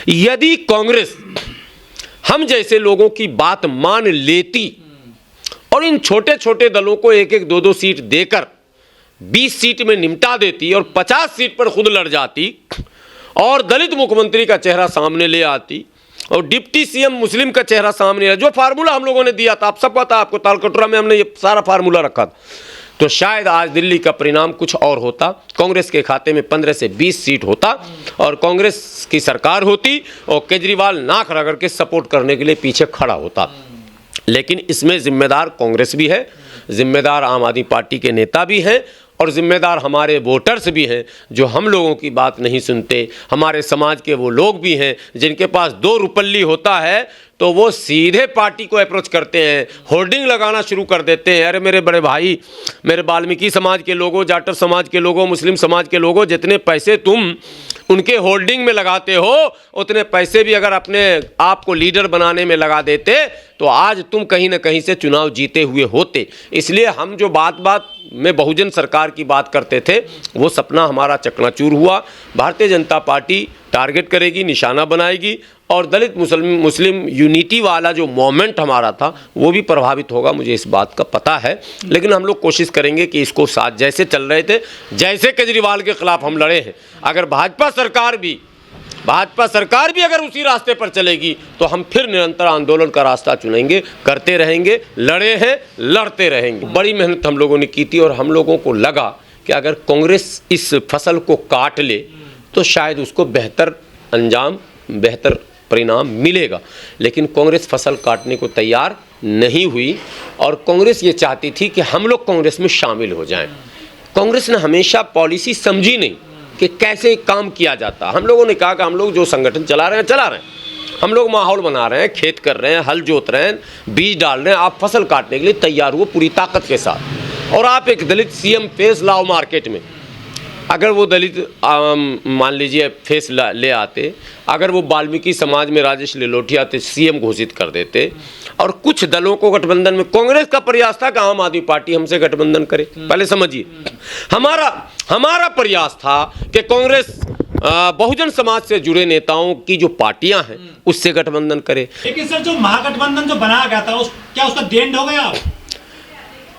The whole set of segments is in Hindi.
यदि कांग्रेस हम जैसे लोगों की बात मान लेती और इन छोटे छोटे दलों को एक एक दो दो सीट देकर 20 सीट में निपटा देती और 50 सीट पर खुद लड़ जाती और दलित मुख्यमंत्री का चेहरा सामने ले आती और डिप्टी सीएम मुस्लिम का चेहरा सामने आया, जो फार्मूला हम लोगों ने दिया था, आप सबको पता, आपको तालकटोरा में हमने ये सारा फार्मूला रखा था, तो शायद आज दिल्ली का परिणाम कुछ और होता। कांग्रेस के खाते में 15 से 20 सीट होता और कांग्रेस की सरकार होती और केजरीवाल नाक रगड़ के सपोर्ट करने के लिए पीछे खड़ा होता। लेकिन इसमें जिम्मेदार कांग्रेस भी है, जिम्मेदार आम आदमी पार्टी के नेता भी हैं और जिम्मेदार हमारे वोटर्स भी हैं जो हम लोगों की बात नहीं सुनते। हमारे समाज के वो लोग भी हैं जिनके पास 2 रुपल्ली होता है तो वो सीधे पार्टी को अप्रोच करते हैं, होर्डिंग लगाना शुरू कर देते हैं। अरे मेरे बड़े भाई, मेरे वाल्मीकि समाज के लोगों, जाटव समाज के लोगों, मुस्लिम समाज के लोगों, जितने पैसे तुम उनके होल्डिंग में लगाते हो उतने पैसे भी अगर अपने आप को लीडर बनाने में लगा देते तो आज तुम कहीं ना कहीं से चुनाव जीते हुए होते। इसलिए हम जो बात बात में बहुजन सरकार की बात करते थे वो सपना हमारा चकनाचूर हुआ। भारतीय जनता पार्टी टारगेट करेगी, निशाना बनाएगी और दलित मुस्लिम यूनिटी वाला जो मोमेंट हमारा था वो भी प्रभावित होगा, मुझे इस बात का पता है। लेकिन हम लोग कोशिश करेंगे कि इसको साथ जैसे चल रहे थे, जैसे केजरीवाल के खिलाफ हम लड़े हैं, अगर भाजपा सरकार भी अगर उसी रास्ते पर चलेगी तो हम फिर निरंतर आंदोलन का रास्ता चुनेंगे, करते रहेंगे, लड़े हैं, लड़ते रहेंगे। बड़ी मेहनत हम लोगों ने की थी और हम लोगों को लगा कि अगर कांग्रेस इस फसल को काट ले तो शायद उसको बेहतर अंजाम, बेहतर परिणाम मिलेगा। लेकिन कांग्रेस फसल काटने को तैयार नहीं हुई और कांग्रेस ये चाहती थी कि हम लोग कांग्रेस में शामिल हो जाएं। कांग्रेस ने हमेशा पॉलिसी समझी नहीं कि कैसे काम किया जाता। हम लोगों ने कहा कि हम लोग जो संगठन चला रहे हैं, हम लोग माहौल बना रहे हैं, खेत कर रहे हैं, हल जोत रहे हैं, बीज डाल रहे हैं, आप फसल काटने के लिए तैयार हुए पूरी ताकत के साथ। और आप एक दलित सीएम फेस लाओ मार्केट में, अगर वो दलित मान लीजिए फेस ले आते, अगर वो वाल्मीकि समाज में राजेश लिलोटिया आते सीएम घोषित कर देते और कुछ दलों को गठबंधन में, कांग्रेस का प्रयास था कि आम आदमी पार्टी हमसे गठबंधन करे। पहले समझिए, हमारा प्रयास था कि कांग्रेस बहुजन समाज से जुड़े नेताओं की जो पार्टियां हैं उससे गठबंधन करे। लेकिन सर जो महागठबंधन जो बनाया गया था क्या उसका एंड हो गया?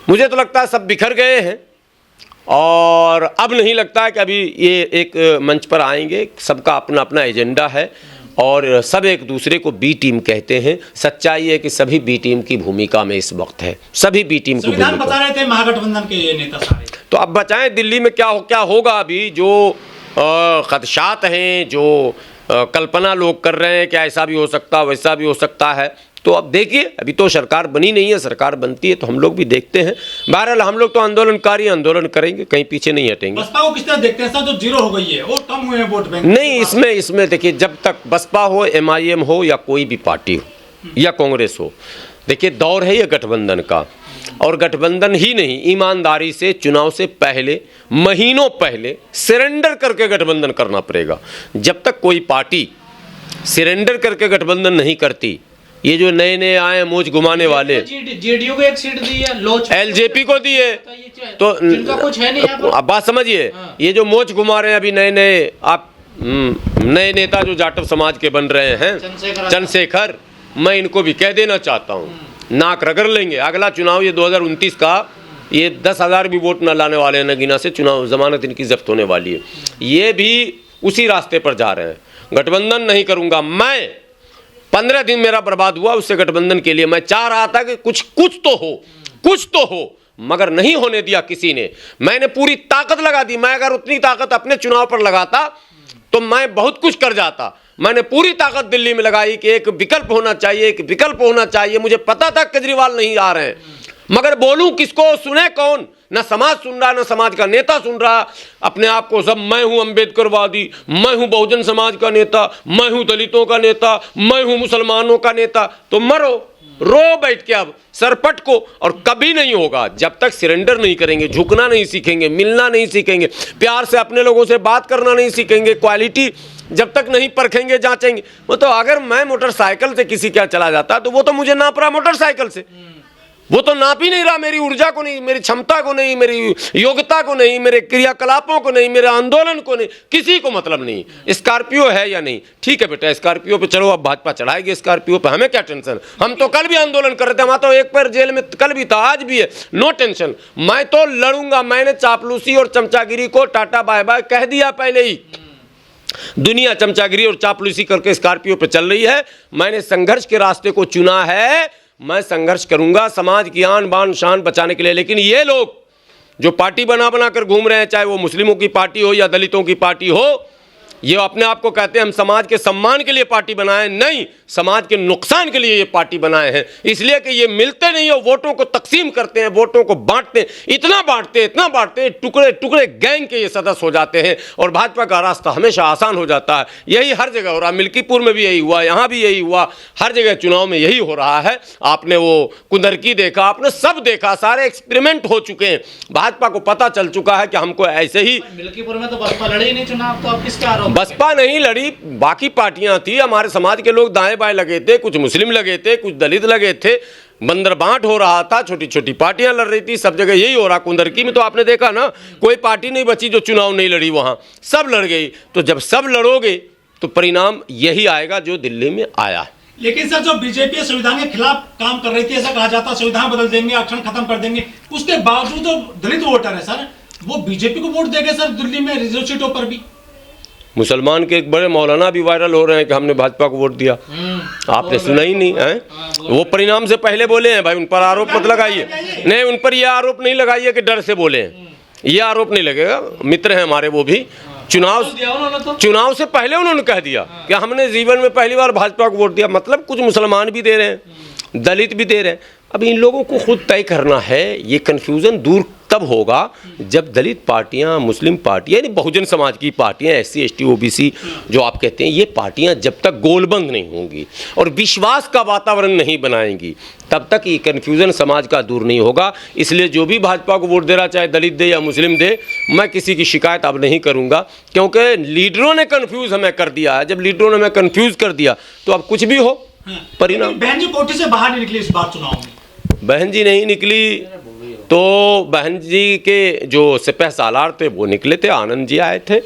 मुझे तो लगता है सब बिखर गए हैं और अब नहीं लगता है कि अभी ये एक मंच पर आएंगे। सबका अपना अपना एजेंडा है और सब एक दूसरे को बी टीम कहते हैं। सच्चाई है कि सभी बी टीम की भूमिका में इस वक्त है, सभी बी टीम की भूमिका बता रहे थे महागठबंधन के नेता सारे। तो अब बचाएं, दिल्ली में क्या होगा अभी, जो खदशात हैं, जो कल्पना लोग कर रहे हैं कि ऐसा भी हो सकता, वैसा भी हो सकता है, तो अब देखिए, अभी तो सरकार बनी नहीं है, सरकार बनती है तो हम लोग भी देखते हैं। बहरहाल हम लोग तो आंदोलनकारी आंदोलन करेंगे, कहीं पीछे नहीं हटेंगे। बसपा को किस तरह देखते हैं सर, जो जीरो हो गई है और कम हुए हैं वोट बैंक? नहीं, इसमें देखिए, जब तक बसपा हो, MIM हो या कोई भी पार्टी हो या कांग्रेस हो, देखिए दौर है ये गठबंधन का। और गठबंधन ही नहीं, ईमानदारी से चुनाव से पहले, महीनों पहले सरेंडर करके गठबंधन करना पड़ेगा। जब तक कोई पार्टी सरेंडर करके गठबंधन नहीं करती, ये जो नए नए आए मोच घुमाने वाले, जेडीयू को एक सीट दी है, LJP को दी है, तो कुछ है नहीं। अब बात समझिए, ये जो मोच घुमा रहे हैं अभी नए आप नए नेता जो जाटव समाज के बन रहे हैं, चंद्रशेखर, मैं इनको भी कह देना चाहता हूँ, नाक रगड़ लेंगे। अगला चुनाव ये 2029 का, ये 10,000 भी वोट न लाने वाले हैं नगीना से, चुनाव जमानत इनकी जब्त होने वाली है। ये भी उसी रास्ते पर जा रहे हैं। गठबंधन नहीं करूंगा मैं, 15 दिन मेरा बर्बाद हुआ उससे गठबंधन के लिए। मैं चाह रहा था कि कुछ तो हो, मगर नहीं होने दिया किसी ने। मैंने पूरी ताकत लगा दी। मैं अगर उतनी ताकत अपने चुनाव पर लगाता तो मैं बहुत कुछ कर जाता। मैंने पूरी ताकत दिल्ली में लगाई कि एक विकल्प होना चाहिए, मुझे पता था केजरीवाल नहीं आ रहे हैं, मगर बोलूं किसको, सुने कौन? ना समाज सुन रहा, ना समाज का नेता सुन रहा। अपने आप को सब, मैं हूं अम्बेडकरवादी, मैं हूं बहुजन समाज का नेता, मैं हूं दलितों का नेता, मैं हूं मुसलमानों का नेता। तो मरो, रो बैठ के अब सरपट को। और कभी नहीं होगा जब तक सरेंडर नहीं करेंगे, झुकना नहीं सीखेंगे, मिलना नहीं सीखेंगे, प्यार से अपने लोगों से बात करना नहीं सीखेंगे, क्वालिटी जब तक नहीं परखेंगे, जांचेंगे। वो तो अगर मैं मोटरसाइकिल से किसी क्या चला जाता तो वो तो मुझे नाप रहा मोटरसाइकिल से, वो तो नाप ही नहीं रहा मेरी ऊर्जा को नहीं, मेरी क्षमता को नहीं, मेरी योग्यता को नहीं, मेरे क्रियाकलापों को नहीं, मेरे आंदोलन को नहीं, किसी को मतलब नहीं। स्कॉर्पियो है या नहीं, ठीक है बेटा स्कॉर्पियो पे चलो, अब भाजपा चढ़ाएगी स्कॉर्पियो पे, हमें क्या टेंशन। हम तो कल भी आंदोलन कर रहे थे, हमारा तो एक पैर जेल में कल भी था, आज भी है, नो टेंशन। मैं तो लड़ूंगा, मैंने चापलूसी और चमचागिरी को टाटा बाय बाय कह दिया पहले ही। दुनिया चमचागिरी और चापलूसी करके स्कॉर्पियो पे चल रही है, मैंने संघर्ष के रास्ते को चुना है, मैं संघर्ष करूंगा समाज की आन बान शान बचाने के लिए। लेकिन ये लोग जो पार्टी बना बना कर घूम रहे हैं, चाहे वो मुस्लिमों की पार्टी हो या दलितों की पार्टी हो, ये अपने आप को कहते हैं हम समाज के सम्मान के लिए पार्टी बनाए, नहीं, समाज के नुकसान के लिए ये पार्टी बनाए हैं। इसलिए कि ये मिलते नहीं हो, वोटों को तकसीम करते हैं, वोटों को बांटते हैं, इतना बांटते हैं, टुकड़े टुकड़े गैंग के ये सदस्य हो जाते हैं और भाजपा का रास्ता हमेशा आसान हो जाता है। यही हर जगह हो रहा है, मिल्कीपुर में भी यही हुआ, यहाँ भी यही हुआ, हर जगह चुनाव में यही हो रहा है। आपने वो कुंदरकी देखा, आपने सब देखा, सारे एक्सपेरिमेंट हो चुके हैं। भाजपा को पता चल चुका है कि हमको ऐसे ही। मिल्कीपुर में तो बसपा लड़ी नहीं चुनाव, तो अब किसका आरोप? बसपा नहीं लड़ी, बाकी पार्टियां थी, हमारे समाज के लोग दाएं बाएं लगे थे, कुछ मुस्लिम लगे थे, कुछ दलित लगे थे, बंदरबांट हो रहा था, छोटी छोटी पार्टियां लड़ रही थी, सब जगह यही हो रहा। कुंदरकी में तो आपने देखा ना, कोई पार्टी नहीं बची जो चुनाव नहीं लड़ी, वहां सब लड़ गई। तो जब सब लड़ोगे तो परिणाम यही आएगा जो दिल्ली में आया। लेकिन सर जो बीजेपी संविधान के खिलाफ काम कर रही थी, ऐसा कहा जाता संविधान बदल देंगे, आरक्षण खत्म कर देंगे, उसके बावजूद जो दलित वोटर है सर, वो बीजेपी को वोट देंगे सर दिल्ली में रिजर्व सीटों पर भी। मुसलमान के एक बड़े मौलाना भी वायरल हो रहे हैं कि हमने भाजपा को वोट दिया। आपने सुना ही नहीं है? वो परिणाम से पहले बोले हैं भाई, उन पर आरोप मत लगाइए, नहीं उन पर यह आरोप नहीं लगाइए कि डर से बोले हैं, ये आरोप नहीं लगेगा। मित्र हैं हमारे वो भी, चुनाव से पहले उन्होंने कह दिया कि हमने जीवन में पहली बार भाजपा को वोट दिया। मतलब कुछ मुसलमान भी दे रहे हैं, दलित भी दे रहे हैं। अब इन लोगों को खुद तय करना है। ये कन्फ्यूज़न दूर तब होगा जब दलित पार्टियां, मुस्लिम पार्टियां, यानी बहुजन समाज की पार्टियां, SC ST OBC जो आप कहते हैं, ये पार्टियां जब तक गोलबंद नहीं होंगी और विश्वास का वातावरण नहीं बनाएंगी, तब तक ये कन्फ्यूज़न समाज का दूर नहीं होगा। इसलिए जो भी भाजपा को वोट दे रहा, चाहे दलित दे या मुस्लिम दे, मैं किसी की शिकायत अब नहीं करूँगा, क्योंकि लीडरों ने कन्फ्यूज़ हमें कर दिया है। जब लीडरों ने हमें कन्फ्यूज़ कर दिया तो अब कुछ भी हो परिणाम। बहन जी कोठी से बाहर नहीं निकली इस बार चुनाव में, बहन जी नहीं निकली तो बहन जी के जो सिपह सालार थे वो निकले थे, आनंद जी आए थे।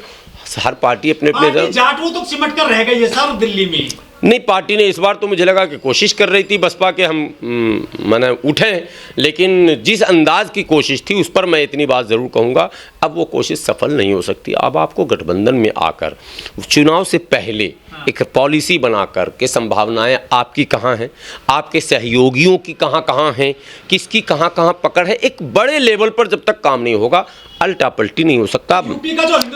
हर पार्टी अपने अपने जाट वो तो सिमट कर रह गई है सर दिल्ली में। नहीं, पार्टी ने इस बार तो मुझे लगा कि कोशिश कर रही थी बसपा के हम माने उठें, लेकिन जिस अंदाज की कोशिश थी उस पर मैं इतनी बात ज़रूर कहूँगा, अब वो कोशिश सफल नहीं हो सकती। अब आपको गठबंधन में आकर चुनाव से पहले एक पॉलिसी बनाकर के संभावनाएं आपकी कहाँ हैं, आपके सहयोगियों की कहाँ कहाँ हैं, किसकी कहाँ कहाँ पकड़ है, एक बड़े लेवल पर जब तक काम नहीं होगा अल्टा पल्टी नहीं हो सकता।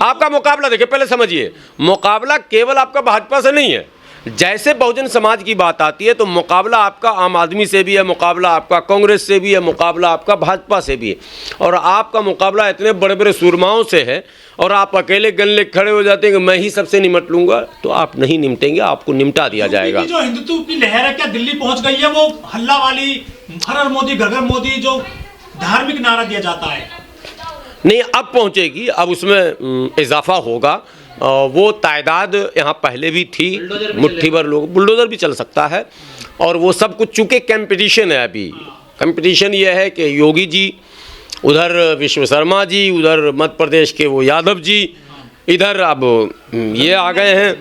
आपका मुकाबला देखिए, पहले समझिए, मुकाबला केवल आपका भाजपा से नहीं है। जैसे बहुजन समाज की बात आती है तो मुकाबला आपका आम आदमी से भी है, मुकाबला आपका कांग्रेस से भी है, मुकाबला आपका भाजपा से भी है, और आपका मुकाबला इतने बड़े बड़े सूरमाओं से है और आप अकेले गले खड़े हो जाते हैं कि मैं ही सबसे निमट लूंगा, तो आप नहीं निमटेंगे, आपको निमटा दिया जाएगा। जो हिंदुत्व की लहर है क्या दिल्ली पहुंच गई है? वो हल्ला वाली हर हर मोदी घर घर मोदी जो धार्मिक नारा दिया जाता है, नहीं अब पहुंचेगी, अब उसमें इजाफा होगा। वो तादाद यहाँ पहले भी थी, मुट्ठी भर लोग, बुलडोज़र भी चल सकता है, और वो सब कुछ चूँकि कंपटीशन है। अभी कंपटीशन ये है कि योगी जी उधर, विश्व शर्मा जी उधर, मध्य प्रदेश के वो यादव जी इधर, अब ये आ गए हैं,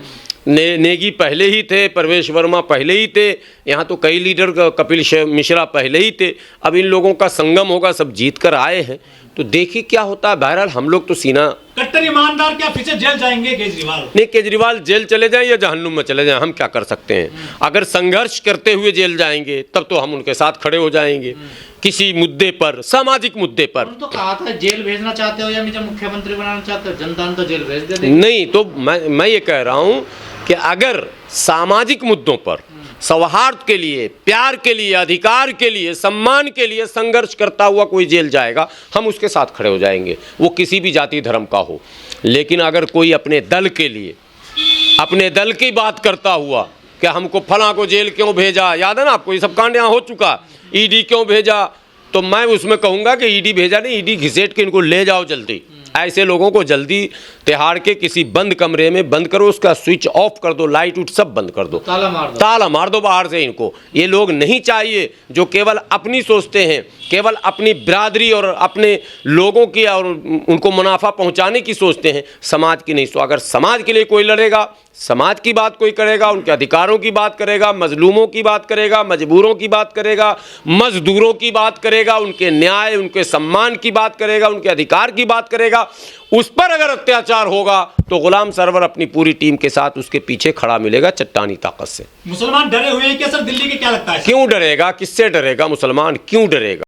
नेगी पहले ही थे, प्रवेश वर्मा पहले ही थे, यहाँ तो कई लीडर, कपिल मिश्रा पहले ही थे। अब इन लोगों का संगम होगा, सब जीत कर आए हैं, तो देखिए क्या होता है। बहरहाल हम लोग तो सीना कट्टर ईमानदार क्या फिर से जेल जाएंगे केजरीवाल? नहीं, केजरीवाल जेल चले जाएं या जहन्नुम में चले जाएं, हम क्या कर सकते हैं। अगर संघर्ष करते हुए जेल जाएंगे तब तो हम उनके साथ खड़े हो जाएंगे किसी मुद्दे पर, सामाजिक मुद्दे पर। तो कहा था जेल भेजना चाहते हो या मुझे मुख्यमंत्री बनाना चाहते हो, जनता ने तो जेल भेज दे। नहीं, तो मैं ये कह रहा हूँ कि अगर सामाजिक मुद्दों पर सौहार्द के लिए, प्यार के लिए, अधिकार के लिए, सम्मान के लिए संघर्ष करता हुआ कोई जेल जाएगा, हम उसके साथ खड़े हो जाएंगे, वो किसी भी जाति धर्म का हो। लेकिन अगर कोई अपने दल के लिए, अपने दल की बात करता हुआ कि हमको फलां को जेल क्यों भेजा, याद है ना आपको, ये सब कांड यहाँ हो चुका, ईडी क्यों भेजा, तो मैं उसमें कहूँगा कि ईडी भेजा नहीं, ईडी घिसेट के इनको ले जाओ जल्दी, ऐसे लोगों को जल्दी तिहाड़ के किसी बंद कमरे में बंद करो, उसका स्विच ऑफ कर दो, लाइट उट सब बंद कर दो, ताला मार दो, ताला मार दो बाहर से इनको। ये लोग नहीं चाहिए जो केवल अपनी सोचते हैं, केवल अपनी बिरादरी और अपने लोगों की और उनको मुनाफा पहुंचाने की सोचते हैं, समाज की नहीं। सो अगर समाज के लिए कोई लड़ेगा, समाज की बात कोई करेगा, उनके अधिकारों की बात करेगा, मजलूमों की बात करेगा, मजबूरों की बात करेगा, मजदूरों की बात करेगा, उनके न्याय उनके सम्मान की बात करेगा, उनके अधिकार की बात करेगा, उस पर अगर अत्याचार होगा तो गुलाम सरवर अपनी पूरी टीम के साथ उसके पीछे खड़ा मिलेगा चट्टानी ताकत से। मुसलमान डरे हुए हैं क्या सर दिल्ली के, क्या लगता है? क्यों डरेगा? किससे डरेगा? मुसलमान क्यों डरेगा?